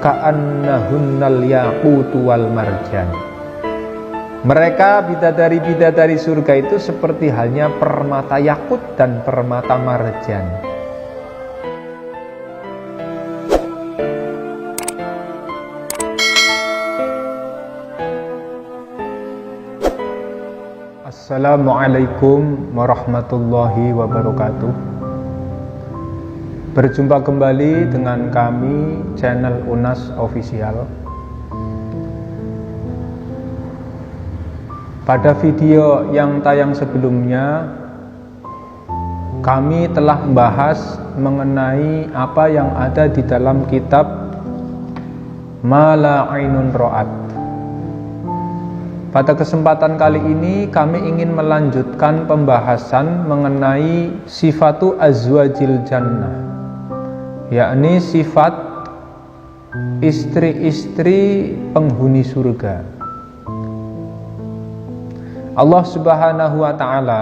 ka'annahunnal yaqutu wal marjan. Mereka bidadari-bidadari surga itu seperti halnya permata yakut dan permata marjan. Assalamualaikum warahmatullahi wabarakatuh. Berjumpa kembali dengan kami, channel UNAS Official. Pada video yang tayang sebelumnya, kami telah membahas mengenai apa yang ada di dalam kitab Ma la ainun ra'at. Pada kesempatan kali ini kami ingin melanjutkan pembahasan mengenai sifatu azwajil jannah, yakni sifat istri-istri penghuni surga. Allah Subhanahu wa ta'ala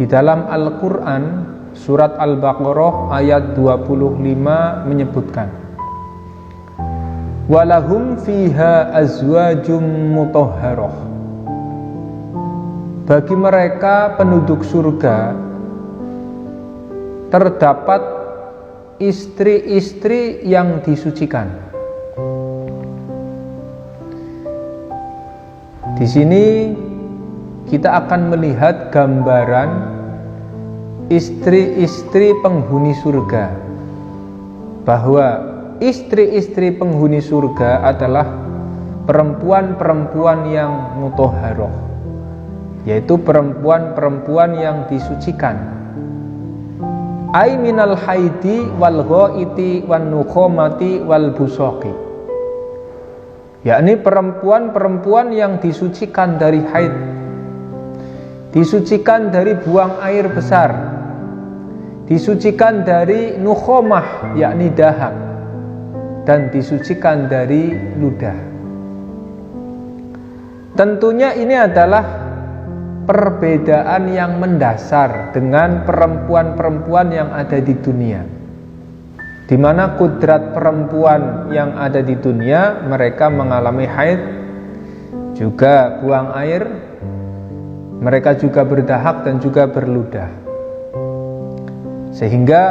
di dalam Al-Quran surat Al-Baqarah ayat 25 menyebutkan, walahum fiha azwajum mutahharah. Bagi mereka penduduk surga terdapat istri-istri yang disucikan. Di sini kita akan melihat gambaran istri-istri penghuni surga, bahwa istri-istri penghuni surga adalah perempuan-perempuan yang mutahharah, yaitu perempuan-perempuan yang disucikan. Ai minal haidi wal ghaiti wan nukhomati wal busaqi, yakni perempuan-perempuan yang disucikan dari haid, disucikan dari buang air besar, disucikan dari nukhomah yakni dahak, dan disucikan dari ludah. Tentunya ini adalah perbedaan yang mendasar dengan perempuan-perempuan yang ada di dunia, di mana kodrat perempuan yang ada di dunia, mereka mengalami haid, juga buang air, mereka juga berdahak dan juga berludah. Sehingga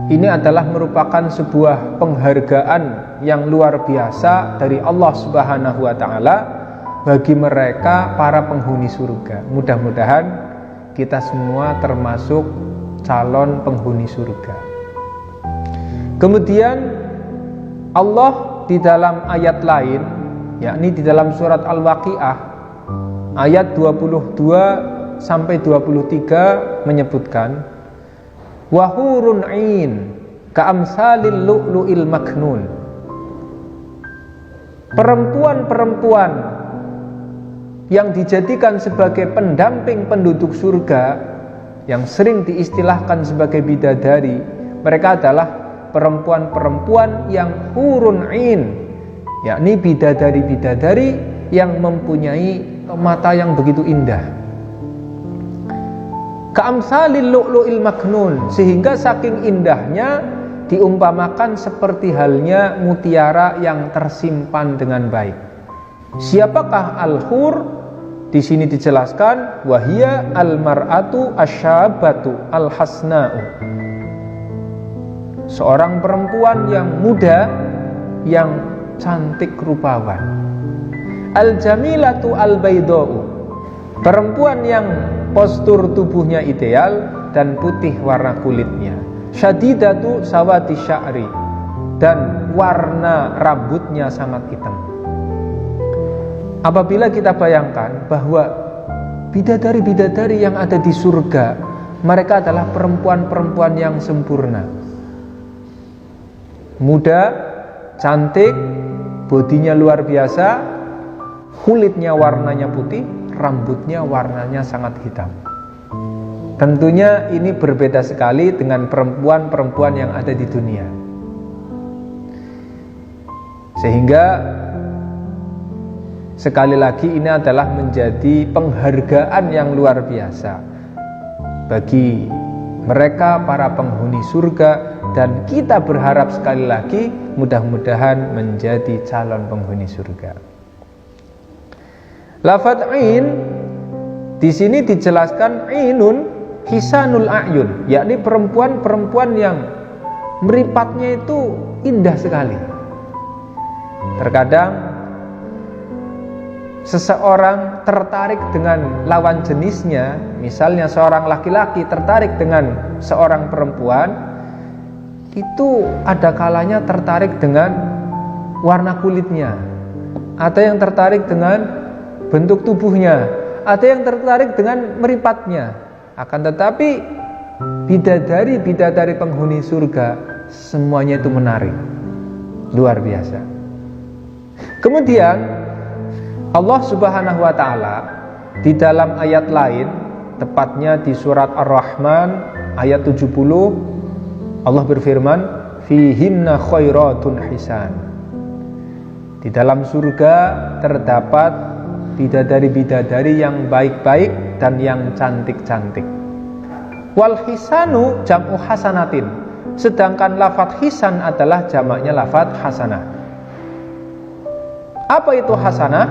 ini adalah merupakan sebuah penghargaan yang luar biasa dari Allah Subhanahu wa ta'ala bagi mereka para penghuni surga. Mudah-mudahan kita semua termasuk calon penghuni surga. Kemudian Allah di dalam ayat lain, yakni di dalam surat Al-Waqiah ayat 22 sampai 23 menyebutkan, wahurun ain ka'amsalil lu'lu'il maknun. Perempuan-perempuan yang dijadikan sebagai pendamping penduduk surga, yang sering diistilahkan sebagai bidadari, mereka adalah perempuan-perempuan yang hurun ain, yakni bidadari-bidadari yang mempunyai mata yang begitu indah. Ka'amsalil lu'lu'il maknun, sehingga saking indahnya diumpamakan seperti halnya mutiara yang tersimpan dengan baik. Siapakah al-hur? Di sini dijelaskan, wahia al-mar'atu asyabatu al-hasna'u, seorang perempuan yang muda yang cantik rupawan. Al-jamilatu al-bayda'u, perempuan yang postur tubuhnya ideal dan putih warna kulitnya. Syadidatu sawati sya'ri, dan warna rambutnya sangat hitam. Apabila kita bayangkan bahwa bidadari-bidadari yang ada di surga, mereka adalah perempuan-perempuan yang sempurna, muda, cantik, bodinya luar biasa, kulitnya warnanya putih, rambutnya warnanya sangat hitam. Tentunya ini berbeda sekali dengan perempuan-perempuan yang ada di dunia. Sehingga sekali lagi ini adalah menjadi penghargaan yang luar biasa bagi mereka para penghuni surga dan kita berharap sekali lagi mudah-mudahan menjadi calon penghuni surga. Lafadz ain di sini dijelaskan ainun hisanul a'yun, yakni perempuan-perempuan yang meripatnya itu indah sekali. Terkadang seseorang tertarik dengan lawan jenisnya, misalnya seorang laki-laki tertarik dengan seorang perempuan, itu ada kalanya tertarik dengan warna kulitnya, ada yang tertarik dengan bentuk tubuhnya, ada yang tertarik dengan meripatnya. Akan tetapi bidadari-bidadari penghuni surga semuanya itu menarik, luar biasa. Kemudian Allah Subhanahu wa taala di dalam ayat lain, tepatnya di surat Ar-Rahman ayat 70, Allah berfirman, fihinna khairatun hisan. Di dalam surga terdapat bidadari-bidadari yang baik-baik dan yang cantik-cantik. Wal hisanu jam'u hasanatin, sedangkan lafadz hisan adalah jamaknya lafadz hasanah. Apa itu hasanah?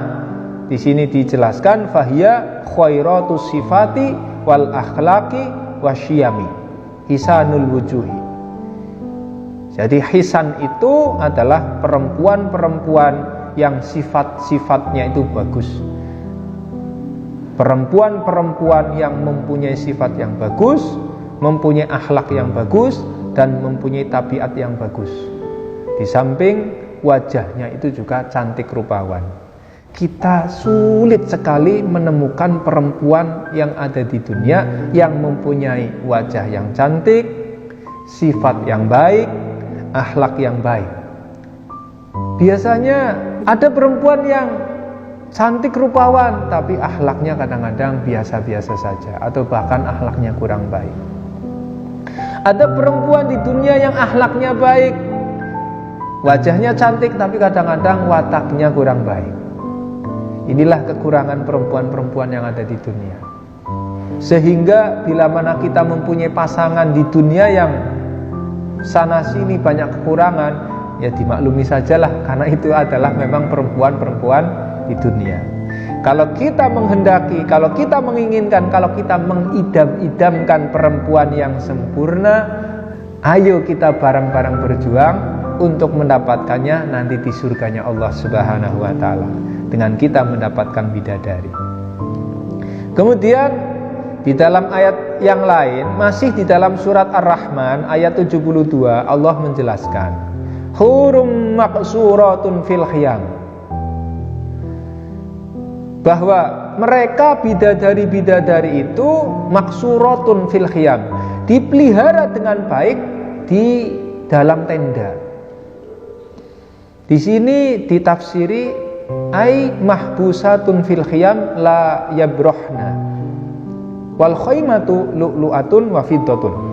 Di sini dijelaskan fahiya khairatus sifati wal akhlaqi wasyiyami hisanul wujuhi. Jadi hisan itu adalah perempuan-perempuan yang sifat-sifatnya itu bagus. Perempuan-perempuan yang mempunyai sifat yang bagus, mempunyai akhlak yang bagus, dan mempunyai tabiat yang bagus. Di samping wajahnya itu juga cantik rupawan. Kita sulit sekali menemukan perempuan yang ada di dunia yang mempunyai wajah yang cantik, sifat yang baik, akhlak yang baik. Biasanya ada perempuan yang cantik rupawan tapi akhlaknya kadang-kadang biasa-biasa saja, atau bahkan akhlaknya kurang baik. Ada perempuan di dunia yang akhlaknya baik, wajahnya cantik tapi kadang-kadang wataknya kurang baik. Inilah kekurangan perempuan-perempuan yang ada di dunia. Sehingga bila mana kita mempunyai pasangan di dunia yang sana sini banyak kekurangan, ya dimaklumi sajalah, karena itu adalah memang perempuan-perempuan di dunia. Kalau kita menghendaki, kalau kita menginginkan, kalau kita mengidam-idamkan perempuan yang sempurna, ayo kita bareng-bareng berjuang untuk mendapatkannya nanti di surganya Allah Subhanahu wa taala, dengan kita mendapatkan bidadari. Kemudian di dalam ayat yang lain, masih di dalam surat Ar-Rahman ayat 72, Allah menjelaskan hurum maqsuratun fil khiyam, bahwa mereka bidadari-bidadari itu maksuratun fil khiyam, dipelihara dengan baik di dalam tenda. Di sini ditafsiri ai mahbusatun fil khiyam la yabrohna wal khaymatu lu'lu'atun wa fiddatun.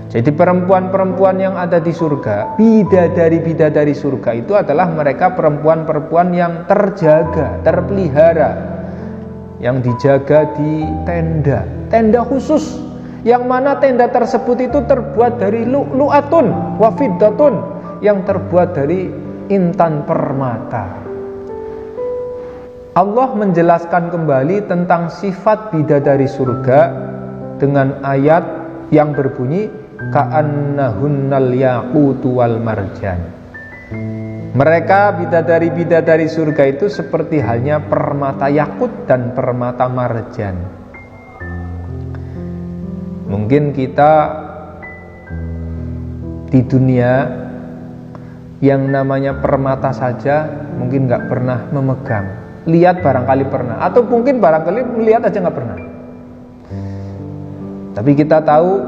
Jadi perempuan-perempuan yang ada di surga, bidadari-bidadari surga itu adalah mereka perempuan-perempuan yang terjaga, terpelihara, yang dijaga di tenda khusus, yang mana tenda tersebut itu terbuat dari lu'lu'atun wa fiddatun, yang terbuat dari intan permata. Allah menjelaskan kembali tentang sifat bidadari surga dengan ayat yang berbunyi ka'annahunnal yaqutu wal marjan. Mereka bidadari-bidadari surga itu seperti halnya permata yakut dan permata marjan. Mungkin kita di dunia yang namanya permata saja mungkin gak pernah memegang. Lihat barangkali pernah, atau mungkin barangkali melihat aja gak pernah. Tapi kita tahu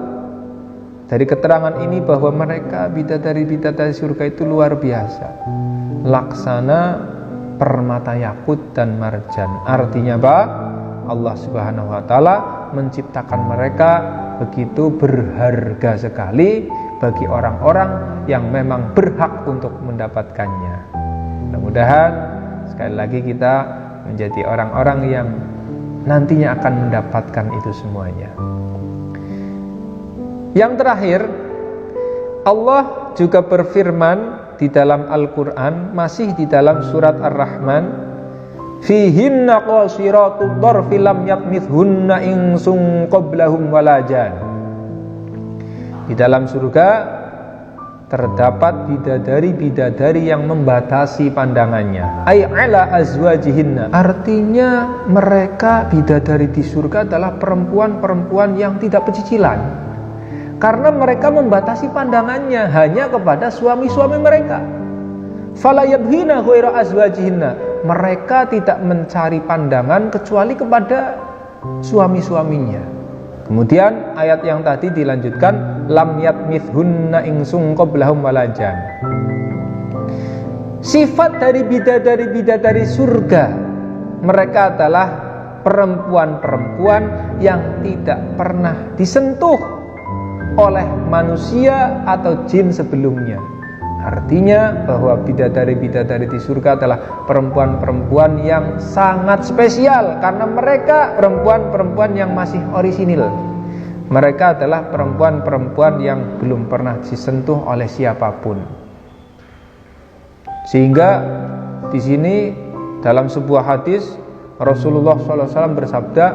dari keterangan ini bahwa mereka bidadari-bidadari surga itu luar biasa, laksana permata yakut dan marjan. Artinya apa? Allah Subhanahu wa taala menciptakan mereka begitu berharga sekali bagi orang-orang yang memang berhak untuk mendapatkannya. Mudah-mudahan sekali lagi kita menjadi orang-orang yang nantinya akan mendapatkan itu semuanya. Yang terakhir, Allah juga berfirman di dalam Al-Quran, masih di dalam surat Ar-Rahman, fihinna qasiratud dharfi lam yatmithunna insun qablahum walajan. Di dalam surga terdapat bidadari-bidadari yang membatasi pandangannya, ay ala azwajihinna, artinya mereka bidadari di surga adalah perempuan-perempuan yang tidak pecicilan, karena mereka membatasi pandangannya hanya kepada suami-suami mereka. Fala yabhina ghaira azwajihinna, mereka tidak mencari pandangan kecuali kepada suami-suaminya. Kemudian ayat yang tadi dilanjutkan, lam yatmithunna insun qablahum walajan. Sifat dari bidadari-bidadari surga, mereka adalah perempuan-perempuan yang tidak pernah disentuh oleh manusia atau jin sebelumnya. Artinya bahwa bidadari-bidadari di surga adalah perempuan-perempuan yang sangat spesial, karena mereka perempuan-perempuan yang masih orisinil. Mereka adalah perempuan-perempuan yang belum pernah disentuh oleh siapapun. Sehingga di sini dalam sebuah hadis Rasulullah SAW bersabda,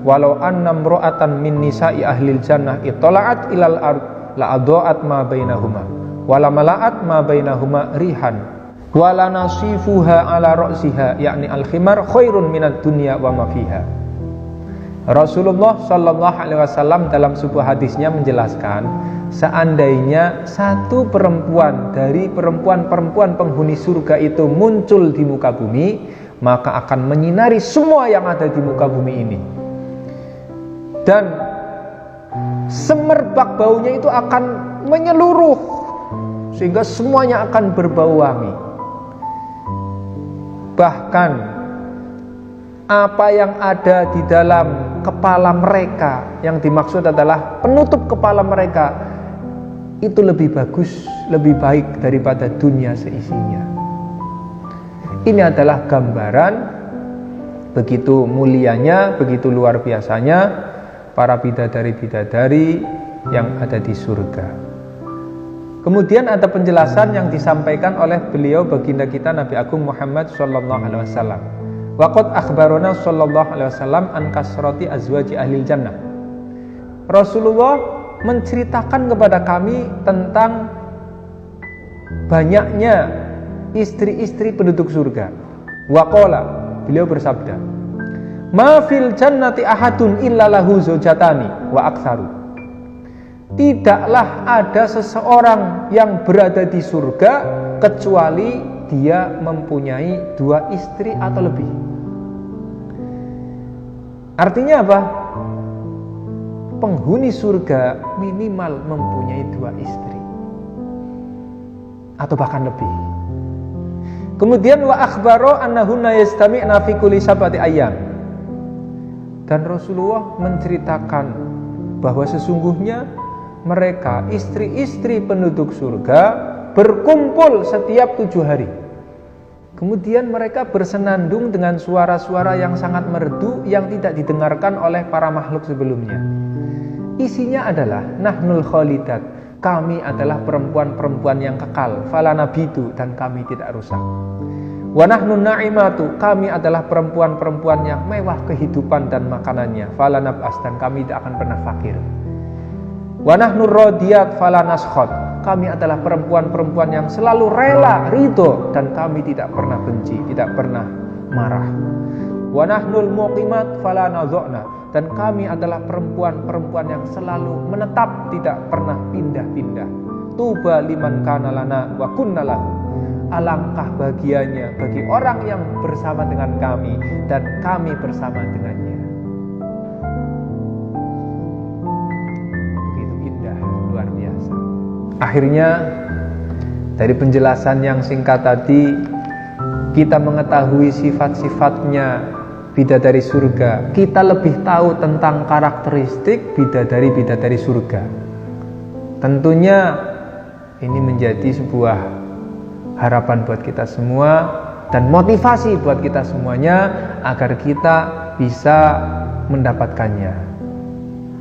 walau anna mra'atan min nisa'i ahlil jannah ittala'at ilal ard la adha'at ma bainahuma wala mala'at ma bainahuma rihan wala nasifuha ala ra'siha, yakni al-khimar khairun minad dunya wa ma fiha. Rasulullah sallallahu alaihi wasallam dalam sebuah hadisnya menjelaskan, seandainya satu perempuan dari perempuan-perempuan penghuni surga itu muncul di muka bumi, maka akan menyinari semua yang ada di muka bumi ini, dan semerbak baunya itu akan menyeluruh sehingga semuanya akan berbau wangi. Bahkan apa yang ada di dalam kepala mereka, yang dimaksud adalah penutup kepala mereka, itu lebih bagus, lebih baik daripada dunia seisinya. Ini adalah gambaran begitu mulianya, begitu luar biasanya para bidadari-bidadari yang ada di surga. Kemudian ada penjelasan yang disampaikan oleh beliau baginda kita Nabi Agung Muhammad sallallahu alaihi wasallam. Wa qad akhbarana sallallahu alaihi wasallam an kasrati azwaji ahlil jannah. Rasulullah menceritakan kepada kami tentang banyaknya istri-istri penduduk surga. Wa qala, beliau bersabda, ma fil jannati ahadun illa lahu zaujatani wa aktsaru. Tidaklah ada seseorang yang berada di surga kecuali dia mempunyai 2 istri atau lebih. Artinya apa? Penghuni surga minimal mempunyai 2 istri atau bahkan lebih. Kemudian wa akhbaro annahunna yastami'na fi kulli sab'ati ayyam. Dan Rasulullah menceritakan bahwa sesungguhnya mereka, istri-istri penduduk surga, berkumpul setiap 7 hari. Kemudian mereka bersenandung dengan suara-suara yang sangat merdu yang tidak didengarkan oleh para makhluk sebelumnya. Isinya adalah nahnul khalidat, kami adalah perempuan-perempuan yang kekal, fala nabitu, dan kami tidak rusak. Wa nahnun na'imatu, kami adalah perempuan-perempuan yang mewah kehidupan dan makanannya, fala nab'as, dan kami tidak akan pernah fakir. Wa nahnu radiyat fala naskhot, kami adalah perempuan-perempuan yang selalu rela, ridho, dan kami tidak pernah benci, tidak pernah marah. Wa nahnul muqimat fala nadha'na, dan kami adalah perempuan-perempuan yang selalu menetap, tidak pernah pindah-pindah. Tuba liman kana lana wa kunna lahu, alangkah bahagianya bagi orang yang bersama dengan kami dan kami bersama dengannya. Akhirnya dari penjelasan yang singkat tadi, kita mengetahui sifat-sifatnya bidadari surga. Kita lebih tahu tentang karakteristik bidadari-bidadari surga. Tentunya ini menjadi sebuah harapan buat kita semua dan motivasi buat kita semuanya agar kita bisa mendapatkannya.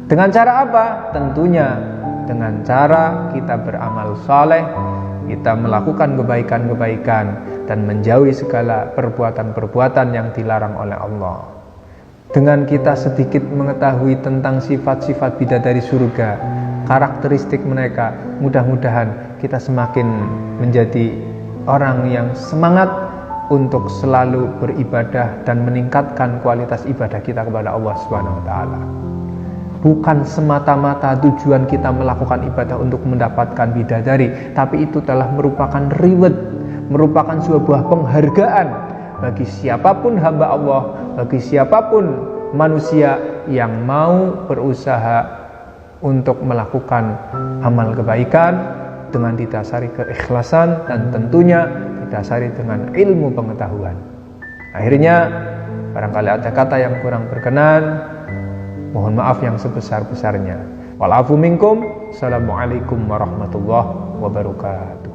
Dengan cara apa? Tentunya dengan cara kita beramal saleh, kita melakukan kebaikan-kebaikan dan menjauhi segala perbuatan-perbuatan yang dilarang oleh Allah. Dengan kita sedikit mengetahui tentang sifat-sifat bidadari surga, karakteristik mereka, mudah-mudahan kita semakin menjadi orang yang semangat untuk selalu beribadah dan meningkatkan kualitas ibadah kita kepada Allah Subhanahu wa taala. Bukan semata-mata tujuan kita melakukan ibadah untuk mendapatkan bidadari, tapi itu telah merupakan reward, merupakan sebuah penghargaan bagi siapapun hamba Allah, bagi siapapun manusia yang mau berusaha untuk melakukan amal kebaikan dengan didasari keikhlasan dan tentunya didasari dengan ilmu pengetahuan. Akhirnya, barangkali ada kata yang kurang berkenan, mohon maaf yang sebesar-besarnya. Wal afu minkum. Assalamualaikum warahmatullahi wabarakatuh.